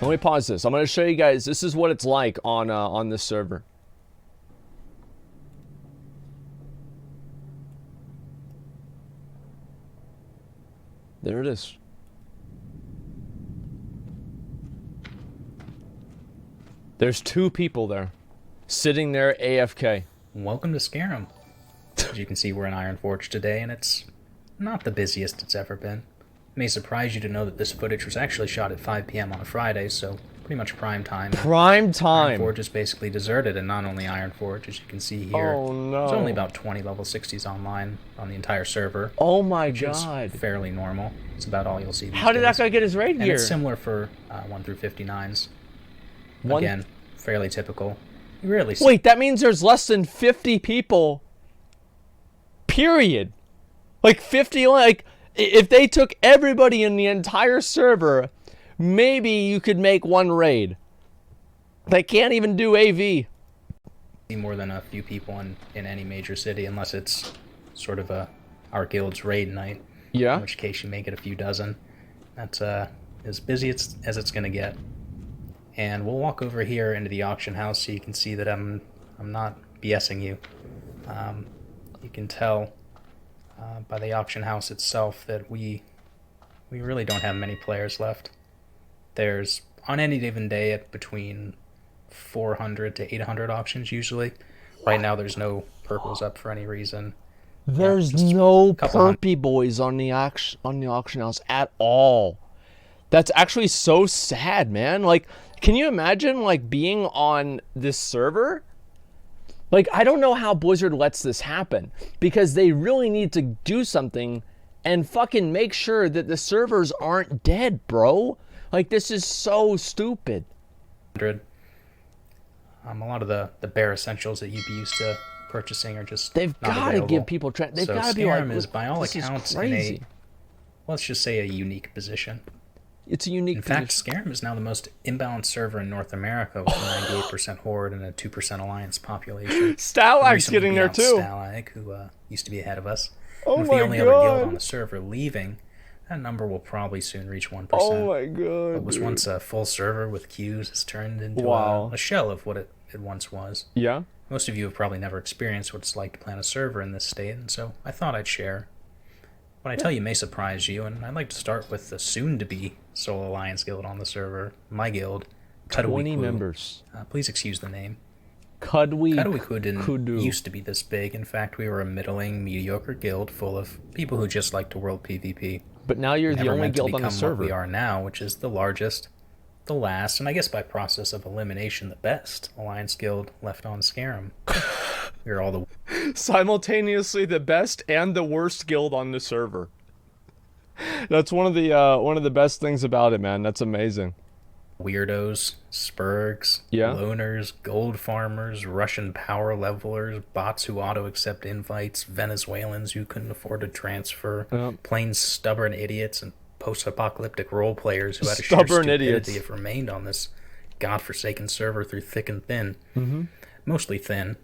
Let me pause this. I'm going to show you guys. This is what it's like on this server. There it is. There's 2 people there, sitting there AFK. Welcome to Skeram. As you can see, we're in Ironforge today, and it's not the busiest it's ever been. It may surprise you to know that this footage was actually shot at 5 p.m. on a Friday, so pretty much prime time. Prime time! Ironforge is basically deserted, and not only Ironforge, as you can see here. Oh no. There's only about 20 level 60s online on the entire server. Oh my god. It's fairly normal. It's about all you'll see these How did that days. guy get his raid And here? it's similar for 1 through 59s. One... Again, fairly typical. You rarely see... Wait, that means there's less than 50 people. Period. Like 50, like, if they took everybody in the entire server, maybe you could make one raid. They can't even do AV. More than a few people in any major city, unless it's sort of our guild's raid night. Yeah. In which case you may get a few dozen. That's as busy as it's gonna get. And we'll walk over here into the auction house so you can see that I'm not BSing you. You can tell by the auction house itself that we really don't have many players left. There's, on any given day, at between 400 to 800 auctions usually. Right now there's no purples up for any reason. There's no perpy boys on the auction house at all. That's actually so sad, man. Like, can you imagine like being on this server? Like, I don't know how Blizzard lets this happen, because they really need to do something and fucking make sure that the servers aren't dead, bro. Like, this is so stupid. A lot of the bare essentials that you'd be used to purchasing are just they've got to give people they've so got to be like, Skeram is by all accounts in a, let's just say, a unique position. It's a unique position. In fact, Skeram is now the most imbalanced server in North America, with a 98% Horde and a 2% Alliance population. Stalag's getting there too. Stalag, who used to be ahead of us. Oh and with the only other guild on the server leaving, that number will probably soon reach 1%. Oh my god. What was once a full server with queues has turned into a shell of what it once was. Yeah. Most of you have probably never experienced what it's like to plan a server in this state, and so I thought I'd share. What I tell you may surprise you, and I'd like to start with the soon-to-be sole Alliance guild on the server, my guild, 20 members. Please excuse the name. Kudwiku didn't used to be this big. In fact, we were a middling, mediocre guild full of people who just like to world PvP. But now you're the only guild on the server. What we are now, which is the largest, the last, and I guess by process of elimination, the best Alliance guild left on Skeram. We're all the simultaneously the best and the worst guild on the server. That's one of the best things about it, man. That's amazing. Weirdos, spurgs, yeah, loners, gold farmers, Russian power levelers, bots who auto-accept invites, Venezuelans who couldn't afford to transfer, plain stubborn idiots, and post-apocalyptic role players who had a sheer stupidity if remained on this godforsaken server through thick and thin. Mostly thin.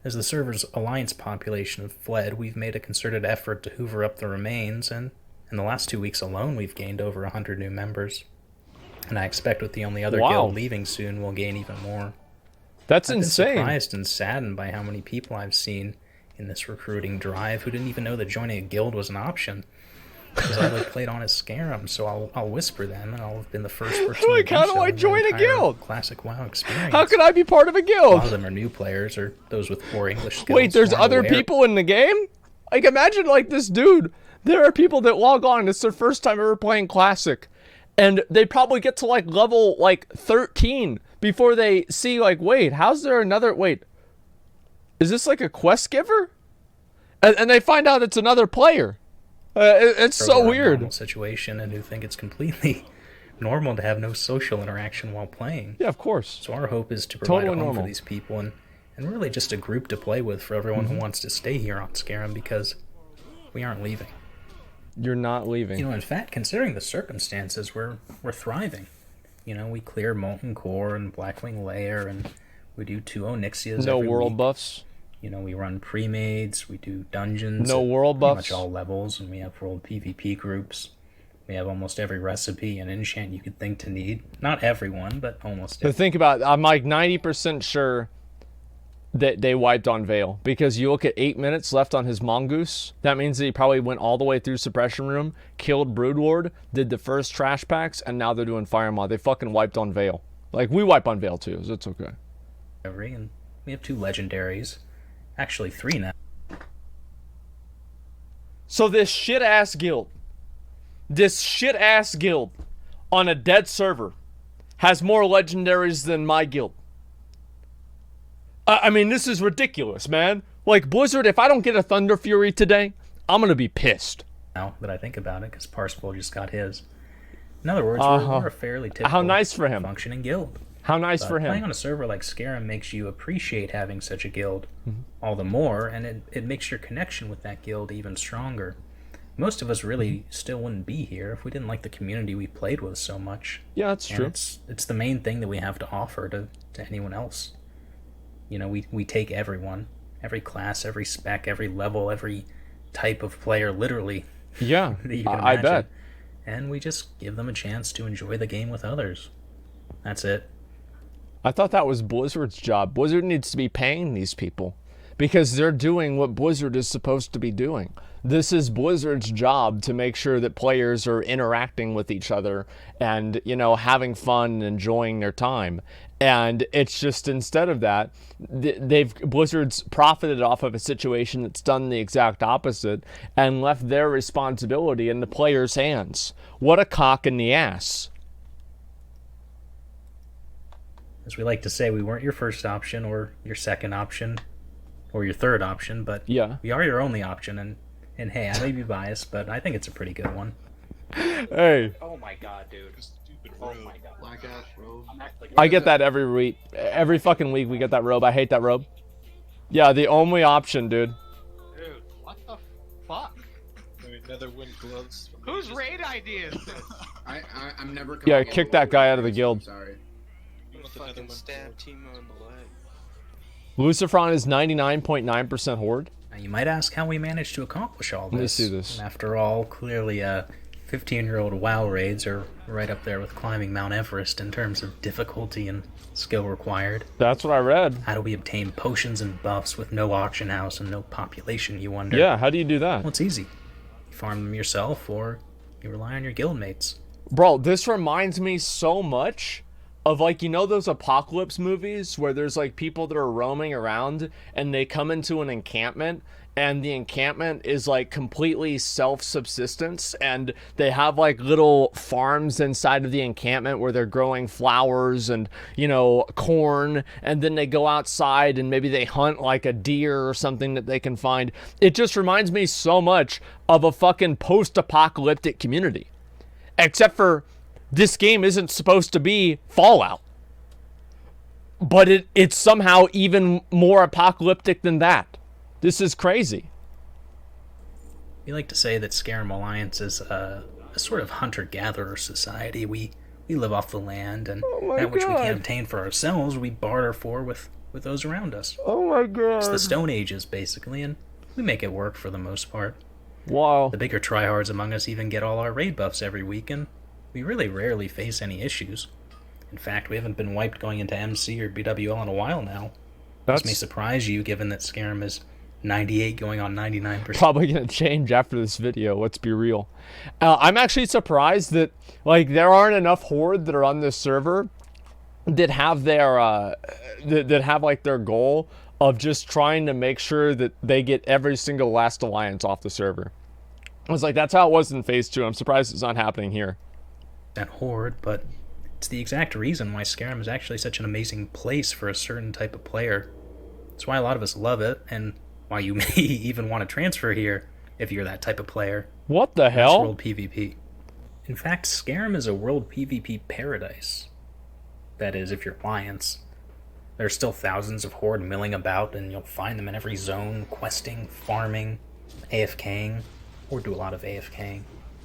As the server's Alliance population fled, we've made a concerted effort to hoover up the remains, and in the last 2 weeks alone, we've gained over 100 new members. And I expect with the only other guild leaving soon, we'll gain even more. That's I've insane. been surprised and saddened by how many people I've seen in this recruiting drive who didn't even know that joining a guild was an option. Because I played on as Skeram, so I'll whisper them, and I'll have been the first person like, how do I join a guild? Classic WoW experience. How can I be part of a guild? A lot of them are new players, or those with poor English skills. Wait, there's other people in the game? Like, imagine, like, this dude. There are people that log on. It's their first time ever playing Classic. And they probably get to, like, level, like, 13 before they see, like, wait, how's there another... Wait, is this, like, a quest giver? And they find out it's another player. It's so weird. Normal situation, and who think it's completely normal to have no social interaction while playing. Yeah, of course. So our hope is to provide a home for these people, and really just a group to play with for everyone who wants to stay here on Skeram, because we aren't leaving. You're not leaving. You know, in fact, considering the circumstances, we're thriving. You know, we clear Molten Core and Blackwing Lair, and we do 2 Onyxias no every world week. Buffs. You know, we run pre-mades, we do dungeons. No world buffs. Pretty much all levels, and we have world PvP groups. We have almost every recipe and enchant you could think to need. Not everyone, but almost But think about it, I'm like 90% sure that they wiped on Vale, because you look at 8 minutes left on his Mongoose. That means that he probably went all the way through Suppression Room, killed Broodlord, did the first trash packs, and now they're doing Fire Mod. They fucking wiped on Vale. Like, we wipe on Vale too, so it's okay. And we have 2 legendaries. Actually 3 now. So this shit-ass guild on a dead server has more legendaries than my guild. I mean, this is ridiculous, man. Like, Blizzard, if I don't get a Thunder Fury today, I'm gonna be pissed. Now that I think about it, because Parsifal just got his. In other words, we're a fairly typical How nice for him. functioning guild. How nice for him. Playing on a server like Skeram makes you appreciate having such a guild all the more, and it makes your connection with that guild even stronger. Most of us really still wouldn't be here if we didn't like the community we played with so much. Yeah, that's true. It's the main thing that we have to offer to anyone else. You know, we take everyone, every class, every spec, every level, every type of player, literally. Yeah, that you can I imagine, bet. And we just give them a chance to enjoy the game with others. That's it. I thought that was Blizzard's job. Blizzard needs to be paying these people because they're doing what Blizzard is supposed to be doing. This is Blizzard's job to make sure that players are interacting with each other and, you know, having fun and enjoying their time. And it's just, instead of that, Blizzard's profited off of a situation that's done the exact opposite and left their responsibility in the players' hands. What a cock in the ass. As we like to say, we weren't your first option or your second option or your third option, but yeah, we are your only option. And hey, I may be biased, but I think it's a pretty good one. Hey. Oh my god, dude. Oh my god. Black ass robe. I get that every week. Every fucking week we get that robe. I hate that robe. Yeah, the only option, dude. Dude, what the fuck? Netherwind gloves. Whose raid idea is this? I'm never. Yeah, kick that guy out of the guild. Sorry. Fucking stab Timo in the leg. Lucifron is 99.9% Horde. Now, you might ask how we managed to accomplish all this. Let me see this. And after all, clearly 15-year-old WoW raids are right up there with climbing Mount Everest in terms of difficulty and skill required. That's what I read. How do we obtain potions and buffs with no auction house and no population, you wonder? Yeah, how do you do that? Well, it's easy. You farm them yourself, or you rely on your guildmates. Bro, this reminds me so much of, like, you know those apocalypse movies where there's like people that are roaming around and they come into an encampment and the encampment is like completely self-subsistence and they have like little farms inside of the encampment where they're growing flowers and, you know, corn, and then they go outside and maybe they hunt like a deer or something that they can find. It just reminds me so much of a fucking post-apocalyptic community. Except for this game isn't supposed to be Fallout. But it's somehow even more apocalyptic than that. This is crazy. We like to say that Skeram-US is a sort of hunter-gatherer society. We live off the land, and that which we can't obtain for ourselves, we barter for with those around us. Oh my god. It's the Stone Ages, basically, and we make it work for the most part. Wow. The bigger tryhards among us even get all our raid buffs every week, and we really rarely face any issues. In fact, we haven't been wiped going into MC or BWL in a while now. This may surprise you, given that Skeram is 98 going on 99%. Probably gonna change after this video, let's be real. I'm actually surprised that, like, there aren't enough Horde that are on this server that have their that have like their goal of just trying to make sure that they get every single last alliance off the server. I was like, that's how it was in phase 2. I'm surprised it's not happening here. That Horde, but it's the exact reason why Skeram is actually such an amazing place for a certain type of player. It's why a lot of us love it, and why you may even want to transfer here if you're that type of player. What the hell? World PvP. In fact, Skeram is a world PvP paradise. That is, if you're Alliance. There are still thousands of Horde milling about, and you'll find them in every zone, questing, farming, AFKing, or do a lot of AFKing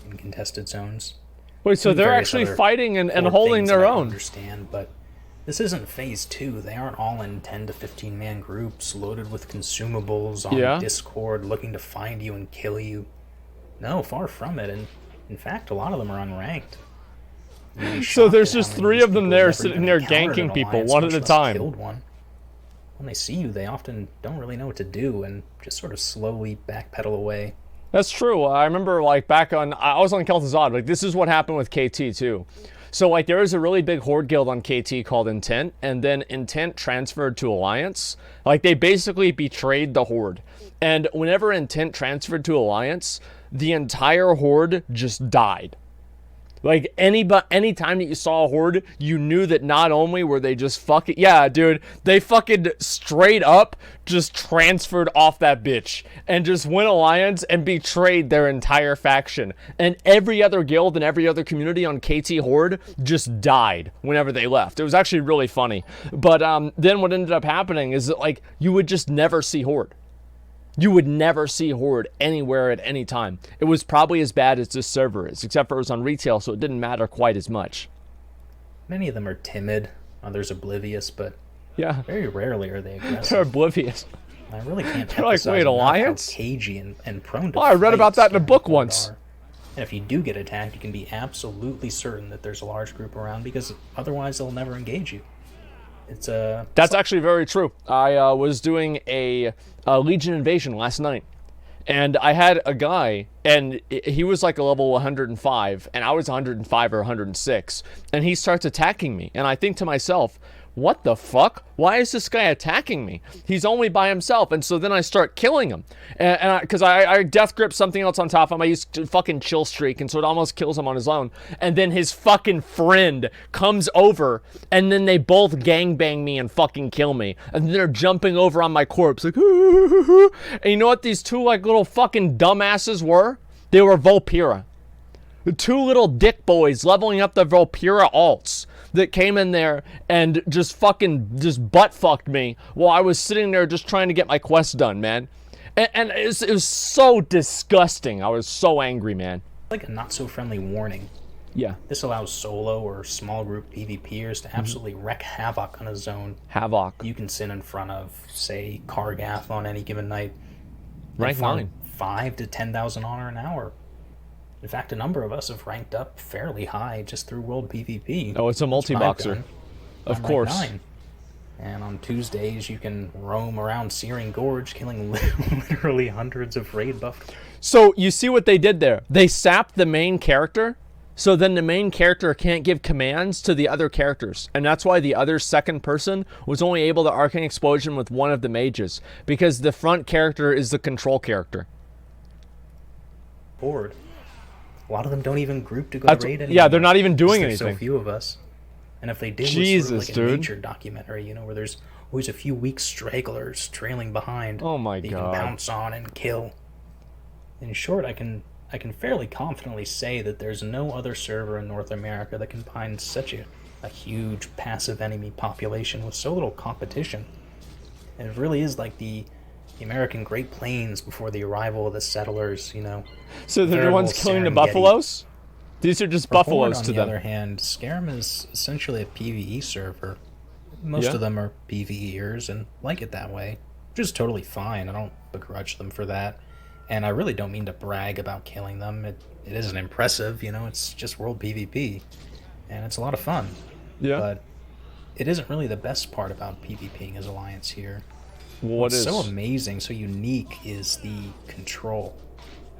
in contested zones. Wait, so they're actually fighting and holding their own? I understand, but this isn't phase 2. They aren't all in 10 to 15 man groups loaded with consumables on Discord looking to find you and kill you. No, far from it, and In fact, a lot of them are unranked. You'd be So shocked there's at how just many 3 these of them people there never sitting even there encountered ganking an people alliance, one much at a less time. Killed one. When they see you, they often don't really know what to do and just sort of slowly backpedal away. That's true. I remember, like, back on... I was on Kel'Thuzad. Like, this is what happened with KT, too. So, like, there was a really big Horde guild on KT called Intent, and then Intent transferred to Alliance. Like, they basically betrayed the Horde. And whenever Intent transferred to Alliance, the entire Horde just died. Like, any time that you saw a Horde, you knew that not only were they just fucking... Yeah, dude, they fucking straight up just transferred off that bitch and just went Alliance and betrayed their entire faction. And every other guild and every other community on KT Horde just died whenever they left. It was actually really funny. But then what ended up happening is that, like, you would just never see Horde. You would never see Horde anywhere at any time. It was probably as bad as this server is, except for it was on retail, so it didn't matter quite as much. Many of them are timid, others oblivious, but Yeah, very rarely are they aggressive. they're oblivious. I really can't They're like, emphasize "Wait, enough Alliance?" how cagey and prone to Oh, I read about fights that in a Skeram book Horde once. are. And if you do get attacked, you can be absolutely certain that there's a large group around, because otherwise they'll never engage you. It's That's actually very true. I was doing a Legion invasion last night, and I had a guy, and he was like a level 105, and I was 105 or 106, and he starts attacking me, and I think to myself, what the fuck? Why is this guy attacking me? He's only by himself. And so then I start killing him. And because I death grip something else on top of him. I use fucking chill streak. And so it almost kills him on his own. And then his fucking friend comes over. And then they both gangbang me and fucking kill me. And then they're jumping over on my corpse. Like, and you know what these two like little fucking dumbasses were? They were Volpira. The 2 little dick boys leveling up the Volpira alts that came in there and just butt fucked me while I was sitting there just trying to get my quest done, man. And it was so disgusting. I was so angry, man. like a not so friendly warning. Yeah. This allows solo or small group PvPers to absolutely wreak havoc on a zone Havoc. you can sit in front of, say, Kargath on any given night. Rank and farm 9. 5 to 10,000 honor an hour. In fact, a number of us have ranked up fairly high just through World PvP. Oh, it's a That's what I've multi-boxer. done. Of I'm course. rank 9. And on Tuesdays, you can roam around Searing Gorge, killing literally hundreds of raid buffed. So you see what they did there? They sapped the main character, so then the main character can't give commands to the other characters. And that's why the other second person was only able to Arcane Explosion with one of the mages, because the front character is the control character. Horde. A lot of them don't even group to go to raid anymore. Yeah, they're not even doing There's anything. so few of us. And if they did, Jesus, it's sort of like a dude. nature documentary, you know, where there's always a few weak stragglers trailing behind. Oh my that you God. can pounce on and kill. In short, I can fairly confidently say that there's no other server in North America that can find such a huge passive enemy population with so little competition. And it really is like the American Great Plains before the arrival of the settlers, you know. So they're the Veritable ones killing the Serengeti. buffaloes? These are just For Horde, buffaloes on to the them. other hand, Skeram is essentially a PvE server. Most Yeah. of them are PvEers and like it that way, which is totally fine. I don't begrudge them for that. And I really don't mean to brag about killing them. It isn't impressive, you know, it's just world PvP. And it's a lot of fun. Yeah. But it isn't really the best part about PvPing as Alliance here. What What's is? so amazing, so unique, is the control.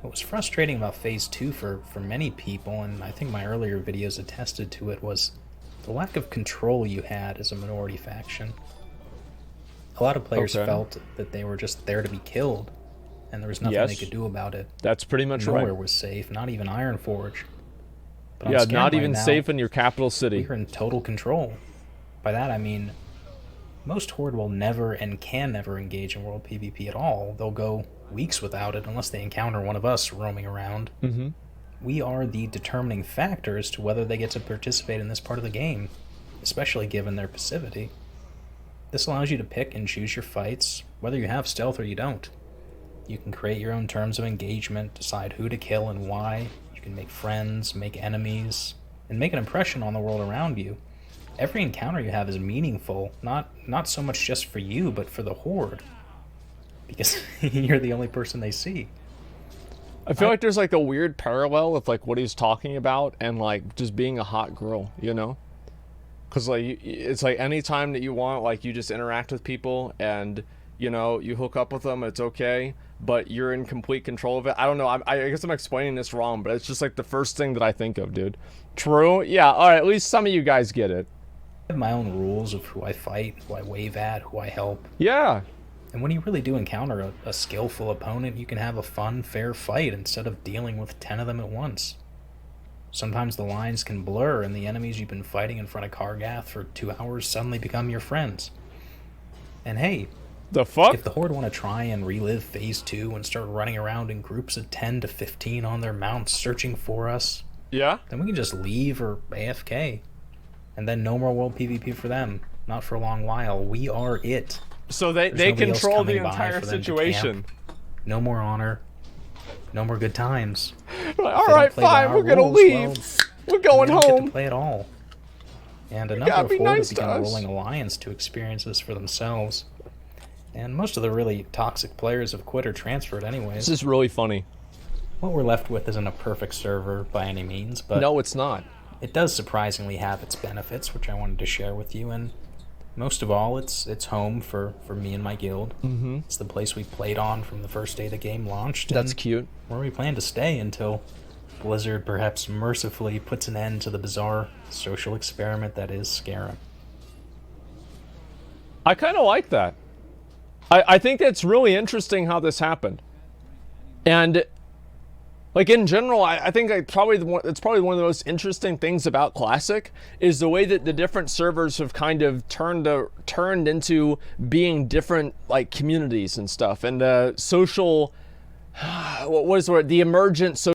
What was frustrating about Phase 2 for many people, and I think my earlier videos attested to it, was the lack of control you had as a minority faction. A lot of players Okay. felt that they were just there to be killed, and there was nothing they Yes. could do about it. That's pretty much Nowhere right. was safe, not even Ironforge. But on Yeah, Skeram not right even now, safe in your capital city. we're in total control. By that I mean, most Horde will never and can never engage in world PvP at all. They'll go weeks without it unless they encounter one of us roaming around. Mm-hmm. We are the determining factor as to whether they get to participate in this part of the game, especially given their passivity. This allows you to pick and choose your fights, whether you have stealth or you don't. You can create your own terms of engagement, decide who to kill and why. You can make friends, make enemies, and make an impression on the world around you. Every encounter you have is meaningful, not so much just for you, but for the Horde. Because you're the only person they see. I feel like there's like a weird parallel with like what he's talking about and like just being a hot girl, you know? Because like it's like anytime that you want, like you just interact with people and you know you hook up with them, it's okay, but you're in complete control of it. I don't know. I guess I'm explaining this wrong, but it's just like the first thing that I think of, dude. True. Yeah. All right. At least some of you guys get it. I have my own rules of who I fight, who I wave at, who I help. Yeah. And when you really do encounter a skillful opponent, you can have a fun, fair fight instead of dealing with 10 of them at once. Sometimes the lines can blur and the enemies you've been fighting in front of Kargath for 2 hours suddenly become your friends. And hey, the fuck? if the Horde want to try and relive Phase 2 and start running around in groups of 10 to 15 on their mounts searching for us, yeah, then we can just leave or AFK. And then no more world PvP for them. Not for a long while. We are it. So they control the entire situation. No more honor. No more good times. All right, fine. We're gonna leave. We're going home. Get to play it all. And a number of Horde nice have become a rolling alliance to experience this for themselves. And most of the really toxic players have quit or transferred anyways. This is really funny. What we're left with isn't a perfect server by any means, but no, it's not. It does surprisingly have its benefits, which I wanted to share with you, and most of all, it's home for me and my guild. Mm-hmm. It's the place we played on from the first day the game launched. That's cute. Where we plan to stay until Blizzard perhaps mercifully puts an end to the bizarre social experiment that is Skeram. I kind of like that. I think that's really interesting how this happened. And like in general, I think it's probably one of the most interesting things about Classic is the way that the different servers have kind of turned into being different like communities and stuff, and social what is the word? The emergent social